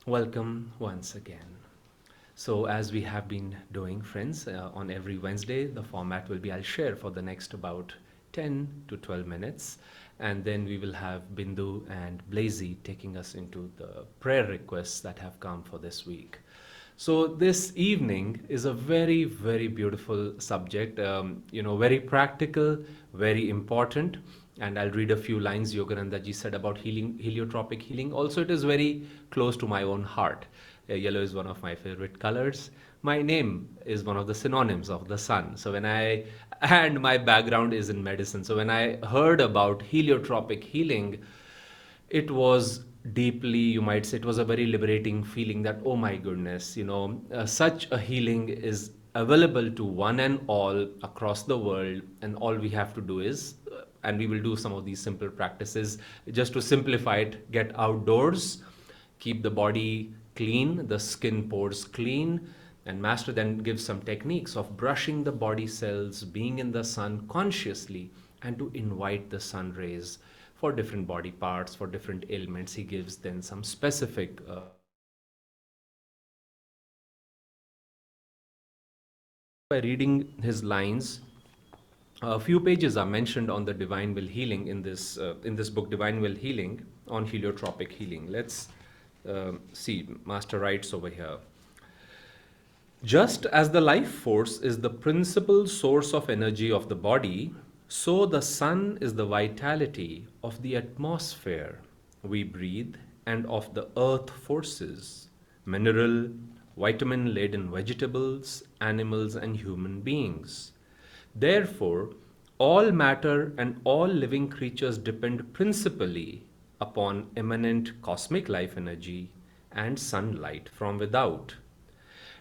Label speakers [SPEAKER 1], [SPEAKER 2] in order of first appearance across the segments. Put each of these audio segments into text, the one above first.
[SPEAKER 1] Welcome once again. So, as we have been doing, friends, on every Wednesday, the format will be I'll share for the next about 10 to 12 minutes, and then we will have Bindu and Blazy taking us into the prayer requests that have come for this week. So, this evening is a very, very beautiful subject, very practical, very important. And I'll read a few lines Yogananda ji said about healing, heliotropic healing. Also, it is very close to my own heart. Yellow is one of my favorite colors. My name is one of the synonyms of the sun. And my background is in medicine. So when I heard about heliotropic healing, it was deeply, you might say, it was a very liberating feeling that, oh my goodness, such a healing is available to one and all across the world. And all we have to do is, and we will do some of these simple practices just to simplify it, get outdoors, keep the body clean, the skin pores clean, and master then gives some techniques of brushing the body cells, being in the sun consciously, and to invite the sun rays for different body parts, for different ailments. He gives then some specific by reading his lines. A few pages are mentioned on the divine will healing in this book, Divine Will Healing, on heliotropic healing. Let's see. Master writes over here. Just as the life force is the principal source of energy of the body, so the sun is the vitality of the atmosphere we breathe and of the earth forces, mineral, vitamin laden vegetables, animals, and human beings. Therefore, all matter and all living creatures depend principally upon immanent cosmic life energy and sunlight from without.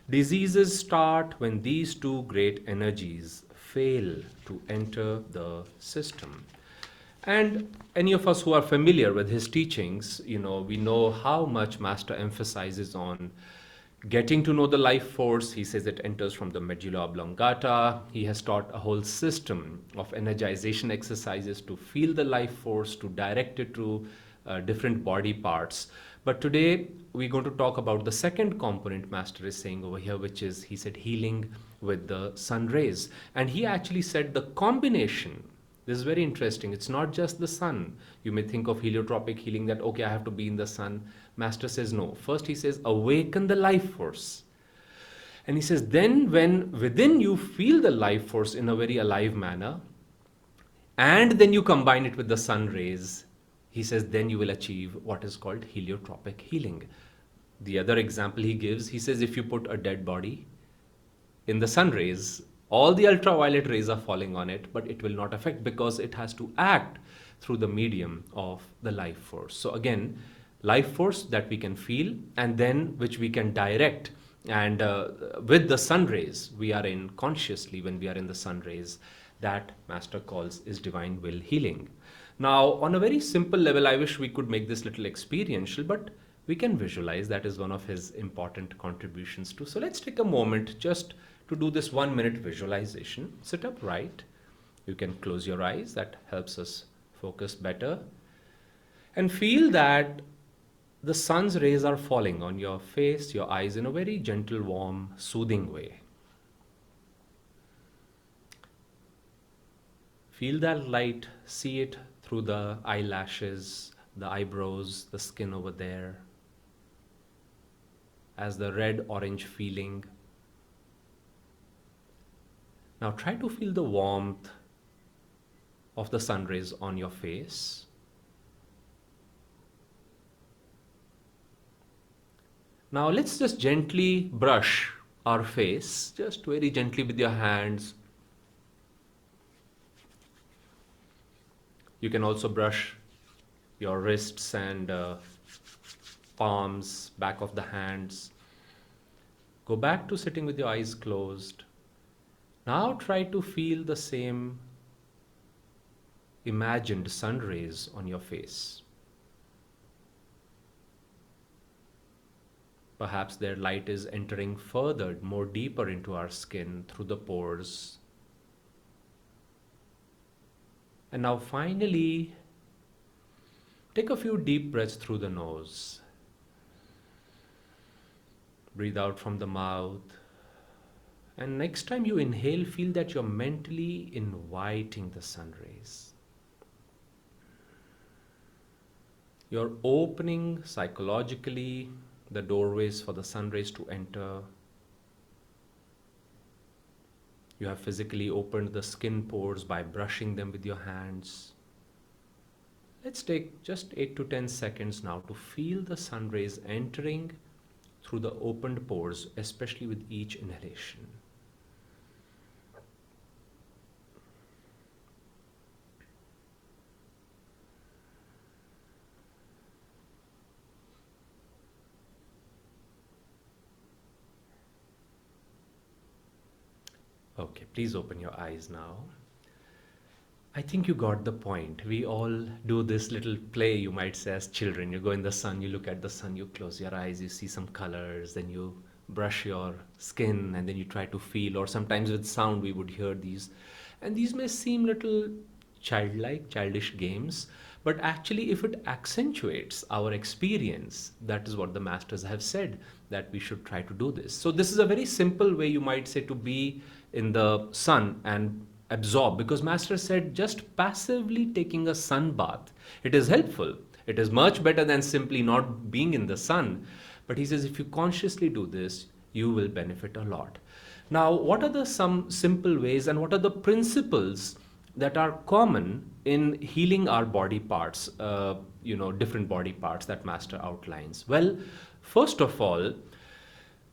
[SPEAKER 1] Diseases start when these two great energies fail to enter the system. And any of us who are familiar with his teachings, we know how much Master emphasizes on getting to know the life force. He says it enters from the medulla oblongata. He has taught a whole system of energization exercises to feel the life force, to direct it to different body parts. But today we're going to talk about the second component Master is saying over here, which is, he said, healing with the sun rays. And he actually said the combination. This is very interesting. It's not just the sun. You may think of heliotropic healing that, okay, I have to be in the sun. Master says no. First, he says, awaken the life force. And he says, then when within you feel the life force in a very alive manner, and then you combine it with the sun rays, he says, then you will achieve what is called heliotropic healing. The other example he gives, he says, if you put a dead body in the sun rays, all the ultraviolet rays are falling on it, but it will not affect because it has to act through the medium of the life force. So again, life force that we can feel and then which we can direct. And with the sun rays, we are in consciously when we are in the sun rays, that Master calls is divine will healing. Now, on a very simple level, I wish we could make this little experiential, but we can visualize. That is one of his important contributions too. So let's take a moment just to do this 1 minute visualization. Sit upright. You can close your eyes. That helps us focus better. And feel that the sun's rays are falling on your face, your eyes in a very gentle, warm, soothing way. Feel that light, see it through the eyelashes, the eyebrows, the skin over there, as the red-orange feeling. Now try to feel the warmth of the sun rays on your face. Now let's just gently brush our face, just very gently with your hands. You can also brush your wrists and palms, back of the hands. Go back to sitting with your eyes closed. Now try to feel the same imagined sun rays on your face. Perhaps their light is entering further, more deeper into our skin through the pores. And now finally, take a few deep breaths through the nose. Breathe out from the mouth. And next time you inhale, feel that you're mentally inviting the sun rays. You're opening psychologically the doorways for the sun rays to enter. You have physically opened the skin pores by brushing them with your hands. Let's take just 8 to 10 seconds now to feel the sun rays entering through the opened pores, especially with each inhalation. Okay, please open your eyes now. I think you got the point. We all do this little play, you might say, as children. You go in the sun, you look at the sun, you close your eyes, you see some colors, then you brush your skin, and then you try to feel, or sometimes with sound we would hear these. And these may seem little childlike, childish games, but actually if it accentuates our experience, that is what the masters have said, that we should try to do this. So this is a very simple way, you might say, to be in the sun and absorb, because master said just passively taking a sun bath, it is helpful, it is much better than simply not being in the sun, but he says if you consciously do this, you will benefit a lot. Now, what are the some simple ways and what are the principles that are common in healing our body parts, different body parts that master outlines? Well, first of all,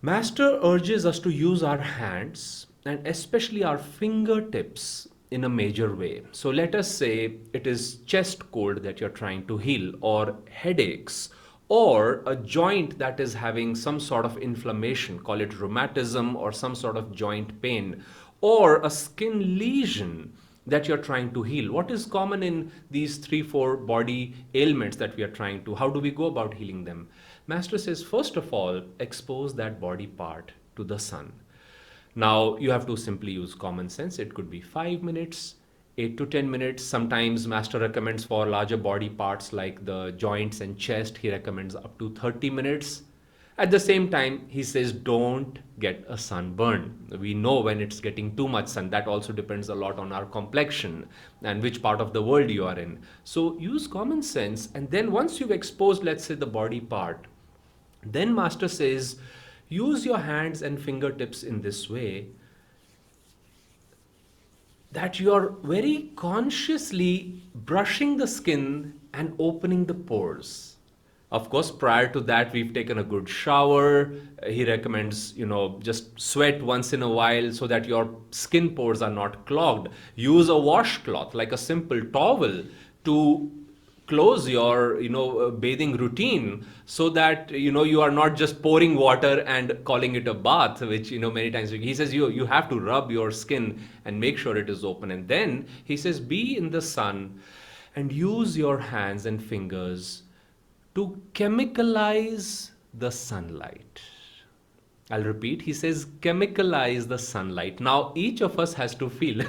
[SPEAKER 1] master urges us to use our hands and especially our fingertips in a major way. So let us say it is chest cold that you're trying to heal, or headaches, or a joint that is having some sort of inflammation, call it rheumatism or some sort of joint pain, or a skin lesion that you're trying to heal. What is common in these 3-4 body ailments that we are trying to? How do we go about healing them? Master says, first of all, expose that body part to the sun. Now, you have to simply use common sense. It could be 5 minutes, 8 to 10 minutes. Sometimes Master recommends for larger body parts like the joints and chest, he recommends up to 30 minutes. At the same time, he says don't get a sunburn. We know when it's getting too much sun. That also depends a lot on our complexion and which part of the world you are in. So use common sense, and then once you've exposed, let's say, the body part, then Master says, use your hands and fingertips in this way that you are very consciously brushing the skin and opening the pores. Of course, prior to that, we've taken a good shower. He recommends, just sweat once in a while so that your skin pores are not clogged. Use a washcloth, like a simple towel, to close your bathing routine, so that you are not just pouring water and calling it a bath, which many times he says you have to rub your skin and make sure it is open. And then he says be in the sun and use your hands and fingers to chemicalize the sunlight. I'll repeat, he says chemicalize the sunlight. Now, each of us has to feel.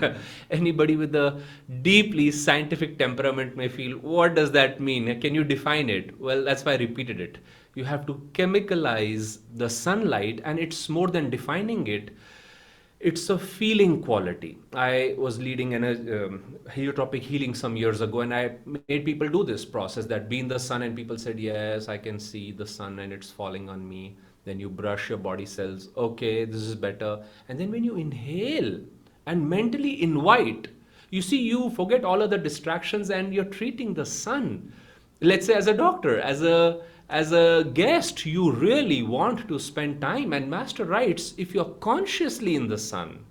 [SPEAKER 1] Anybody with a deeply scientific temperament may feel, what does that mean? Can you define it? Well, that's why I repeated it. You have to chemicalize the sunlight, and it's more than defining it. It's a feeling quality. I was leading heliotropic healing some years ago, and I made people do this process, that be in the sun, and people said, yes, I can see the sun and it's falling on me. Then you brush your body cells. Okay, this is better. And then when you inhale and mentally invite, you see, you forget all other distractions and you're treating the sun. Let's say as a doctor, as a guest, you really want to spend time. And Master writes, if you're consciously in the sun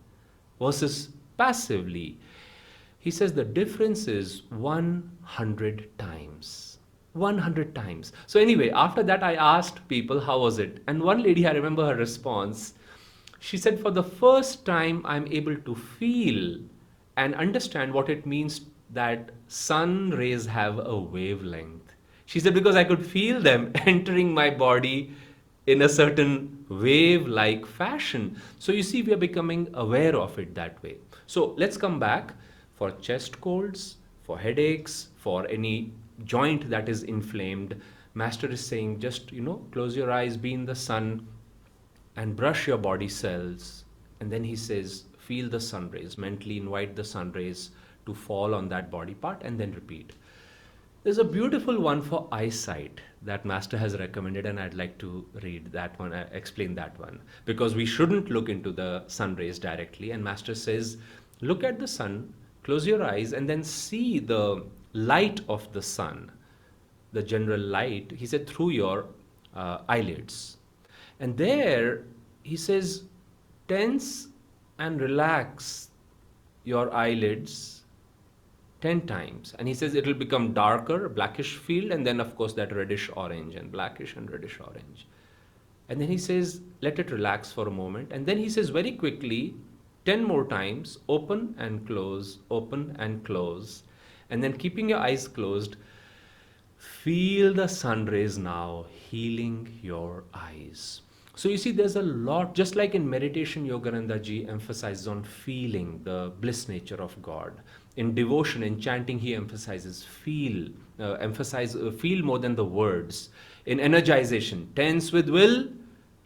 [SPEAKER 1] versus passively, he says the difference is 100 times. 100 times. So anyway, after that I asked people, how was it? And one lady, I remember her response. She said, for the first time, I'm able to feel and understand what it means that sun rays have a wavelength. She said, because I could feel them entering my body in a certain wave-like fashion. So you see, we are becoming aware of it that way. So let's come back for chest colds, for headaches, for any joint that is inflamed. Master is saying, just close your eyes, be in the sun, and brush your body cells. And then he says, feel the sun rays, mentally invite the sun rays to fall on that body part, and then repeat. There's a beautiful one for eyesight that Master has recommended, and I'd like to read that one, explain that one. Because we shouldn't look into the sun rays directly. And Master says, look at the sun, close your eyes, and then see the light of the sun, the general light, he said, through your eyelids. And there, he says, tense and relax your eyelids 10 times. And he says it will become darker, blackish field, and then, of course, that reddish orange, and blackish and reddish orange. And then he says, let it relax for a moment. And then he says very quickly, 10 more times, open and close, open and close. And then keeping your eyes closed, feel the sun rays now healing your eyes. So you see, there's a lot, just like in meditation, Yogananda ji emphasizes on feeling the bliss nature of God. In devotion, in chanting, he emphasizes feel more than the words. In energization, tense with will,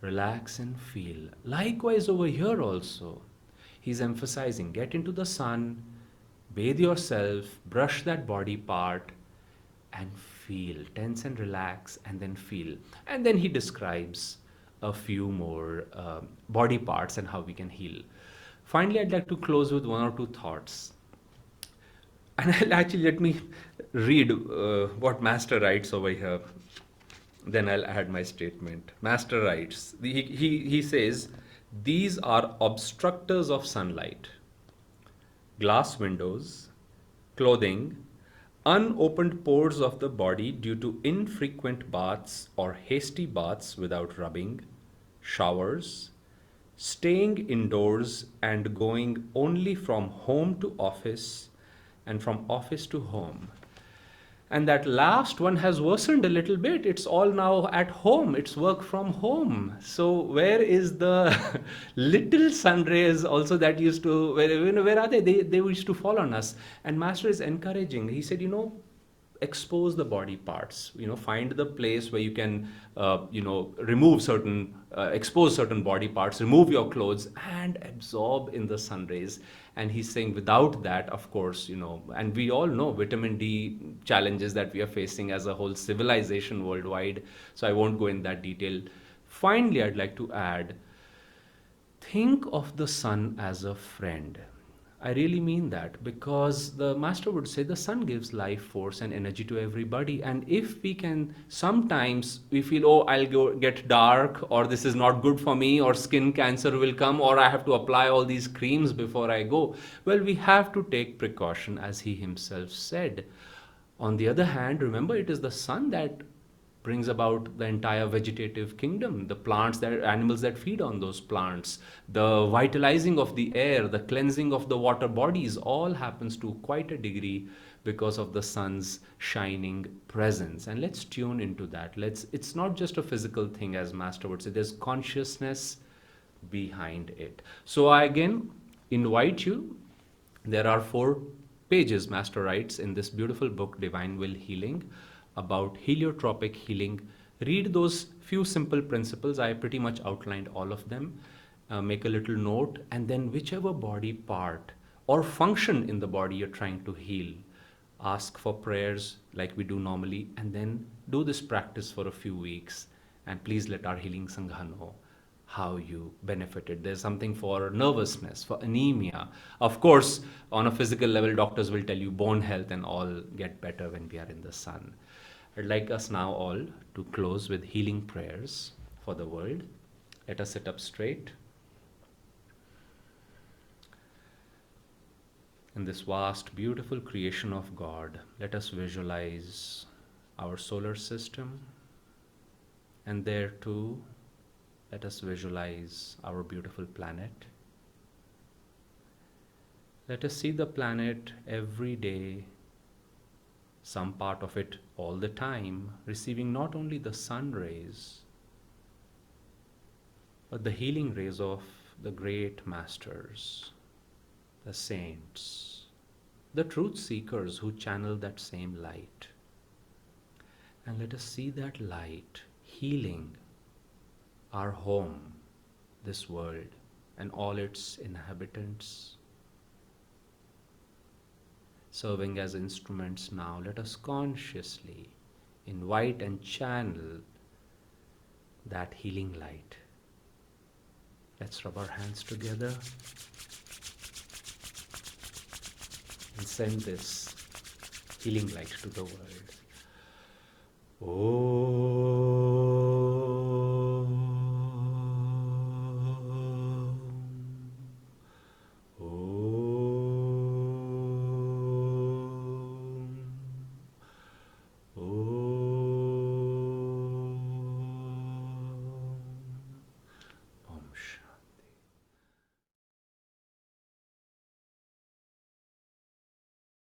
[SPEAKER 1] relax and feel. Likewise over here also, he's emphasizing, get into the sun, bathe yourself, brush that body part, and feel, tense and relax, and then feel. And then he describes a few more body parts and how we can heal. Finally, I'd like to close with one or two thoughts. And I'll actually, let me read what Master writes over here. Then I'll add my statement. Master writes, he says, these are obstructors of sunlight: glass windows, clothing, unopened pores of the body due to infrequent baths or hasty baths without rubbing, showers, staying indoors and going only from home to office and from office to home. And that last one has worsened a little bit. It's all now at home. It's work from home. So where is the little sun rays also that used to, where are they? They used to fall on us. And Master is encouraging. He said, expose the body parts, find the place where you can, remove certain, expose certain body parts, remove your clothes and absorb in the sun rays. And he's saying without that, of course, and we all know vitamin D challenges that we are facing as a whole civilization worldwide. So I won't go in that detail. Finally, I'd like to add, think of the sun as a friend. I really mean that, because the Master would say the sun gives life force and energy to everybody. And if we can, sometimes we feel, oh, I'll go get dark, or this is not good for me, or skin cancer will come, or I have to apply all these creams before I go. Well, we have to take precaution, as he himself said. On the other hand, remember, it is the sun that brings about the entire vegetative kingdom, the plants, that animals that feed on those plants, the vitalizing of the air, the cleansing of the water bodies, all happens to quite a degree because of the sun's shining presence. And let's tune into that. It's not just a physical thing, as Master would say, there's consciousness behind it. So I again invite you, there are 4 pages, Master writes, in this beautiful book, Divine Will Healing, about heliotropic healing. Read those few simple principles. I pretty much outlined all of them. Make a little note, and then whichever body part or function in the body you're trying to heal, ask for prayers like we do normally, and then do this practice for a few weeks. And please let our healing Sangha know how you benefited. There's something for nervousness, for anemia. Of course, on a physical level, doctors will tell you bone health and all get better when we are in the sun. I'd like us now all to close with healing prayers for the world. Let us sit up straight. In this vast, beautiful creation of God, let us visualize our solar system, and there too, let us visualize our beautiful planet. Let us see the planet every day, some part of it all the time, receiving not only the sun rays, but the healing rays of the great masters, the saints, the truth seekers who channel that same light. And let us see that light healing our home, this world and all its inhabitants. Serving as instruments now, let us consciously invite and channel that healing light. Let's rub our hands together and send this healing light to the world.